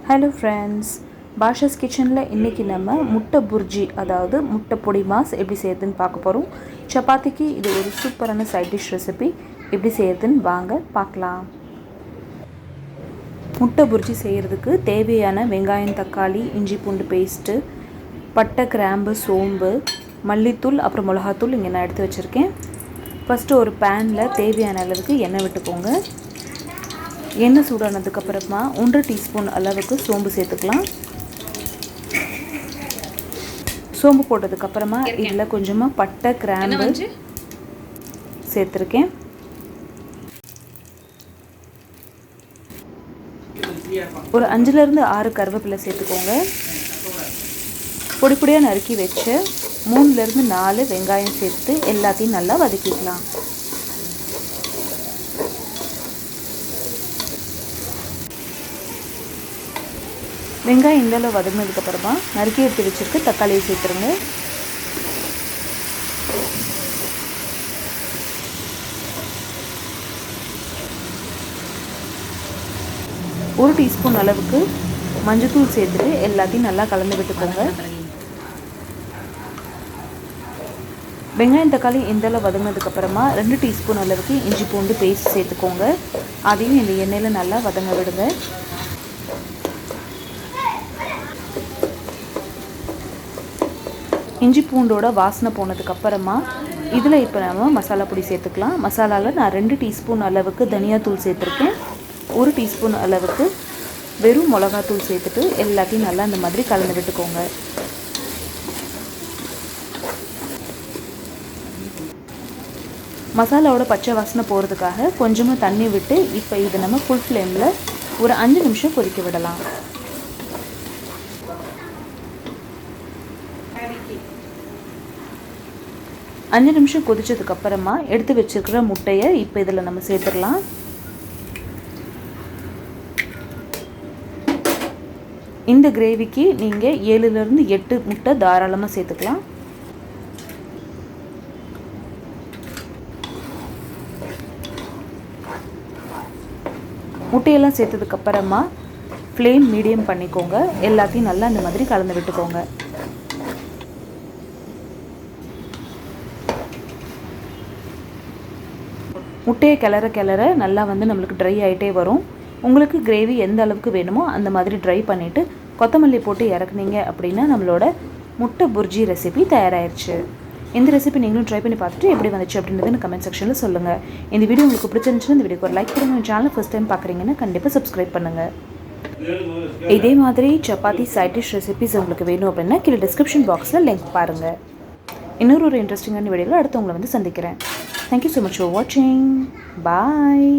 Hello friends, Bashas kitchen la இன்னைக்கு நம்ம முட்டை புர்ஜி அதாவது முட்டை பொடிமாஸ் எப்படி செய்யறதுன்னு பார்க்க போறோம். சப்பாத்திக்கு இது ஒரு சூப்பரான சைட் டிஷ் ரெசிபி. எப்படி செய்யறதுன்னு வாங்க பார்க்கலாம். முட்டை புர்ஜி செய்யிறதுக்கு தேவையான வெங்காயம், தக்காளி, இஞ்சி பூண்டு பேஸ்ட், பட்டை, கிராம்பு, சோம்பு, மல்லித்தூள் அப்புறம் மிளகாத்தூள் இங்க நான் எடுத்து வச்சிருக்கேன். ஃபர்ஸ்ட் ஒரு panல தேவையான அளவுக்கு எண்ணெய் விட்டுக்கோங்க. எண்ணெய் சூடானதுக்கு அப்புறமா 1 டீஸ்பூன் அளவுக்கு சோம்பு சேர்த்துக்கலாம். சோம்பு போட்டதுக்கு அப்புறமா இதில் கொஞ்சமாக பட்டை, கிராம்பு சேர்த்துருக்கேன். ஒரு 5லேருந்து 6 கருவேப்பிலை சேர்த்துக்கோங்க. பொடி பொடியாக நறுக்கி வச்சு 3லேருந்து 4 வெங்காயம் சேர்த்து எல்லாத்தையும் நல்லா வதக்கிக்கலாம். வெங்காயம் இந்த அளவு வதங்கினதுக்கப்புறமா நறுக்கி எடுத்து வச்சுருக்கு தக்காளியை சேர்த்துருங்க. ஒரு டீஸ்பூன் அளவுக்கு மஞ்சத்தூள் சேர்த்துட்டு எல்லாத்தையும் நல்லா கலந்து விட்டுக்கோங்க. வெங்காயம் தக்காளி இந்த அளவு வதங்கினதுக்கப்புறமா 2 டீஸ்பூன் அளவுக்கு இஞ்சி பூண்டு பேஸ்ட் சேர்த்துக்கோங்க. அதையும் இந்த எண்ணெயில் நல்லா வதங்க விடுங்க. இஞ்சி பூண்டோட வாசனை போனதுக்கு அப்புறமா இதில் இப்போ நம்ம மசாலா பொடி சேர்த்துக்கலாம். மசாலாவில் நான் 2 டீஸ்பூன் அளவுக்கு தனியாத்தூள் சேர்த்துருக்கேன். 1 டீஸ்பூன் அளவுக்கு வெறும் மிளகாத்தூள் சேர்த்துட்டு எல்லாத்தையும் நல்லா இந்த மாதிரி கலந்து விட்டுக்கோங்க. மசாலாவோட பச்சை வாசனை போகிறதுக்காக கொஞ்சமாக தண்ணி விட்டு இப்போ இதை நம்ம ஃபுல் ஃப்ளேமில் ஒரு 5 நிமிஷம் கொதிக்க விடலாம். அஞ்சு நிமிஷம் கொதிச்சதுக்கப்புறமா எடுத்து வச்சுருக்கிற முட்டையை இப்போ இதில் நம்ம சேர்த்துடலாம். இந்த கிரேவிக்கு நீங்கள் 7லேருந்து 8 முட்டை தாராளமாக சேர்த்துக்கலாம். முட்டையெல்லாம் சேர்த்ததுக்கப்புறமா ஃப்ளேம் மீடியம் பண்ணிக்கோங்க. எல்லாத்தையும் நல்லா இந்த மாதிரி கலந்து விட்டுக்கோங்க. முட்டையை கிளற நல்லா நம்மளுக்கு ட்ரை ஆகிட்டே வரும். உங்களுக்கு கிரேவி எந்த அளவுக்கு வேணுமோ அந்த மாதிரி ட்ரை பண்ணிவிட்டு கொத்தமல்லி போட்டு இறக்குனீங்க அப்படின்னா நம்மளோட முட்டை புர்ஜி ரெசிபி தயாராகிடுச்சு. இந்த ரெசிபி நீங்களும் ட்ரை பண்ணி பார்த்துட்டு எப்படி வந்துச்சு அப்படின்றத கமெண்ட் செக்ஷனில் சொல்லுங்கள். இந்த வீடியோ உங்களுக்கு பிடிச்சிருந்துச்சுன்னா இந்த வீடியோக்கு ஒரு லைக் பண்ணுங்க. சேனல் ஃபர்ஸ்ட் டைம் பார்க்குறீங்கன்னா கண்டிப்பாக சப்ஸ்கிரைப் பண்ணுங்கள். இதே மாதிரி சப்பாத்தி சைட் டிஷ் ரெசிபிஸ் உங்களுக்கு வேணும் அப்படின்னா கீழே டிஸ்கிரிப்ஷன் பாக்ஸில் லிங்க் பாருங்கள். இன்னொரு இன்ட்ரெஸ்டிங்கான வீடியோவில் அடுத்து உங்களை சந்திக்கிறேன். Thank you so much for watching. Bye.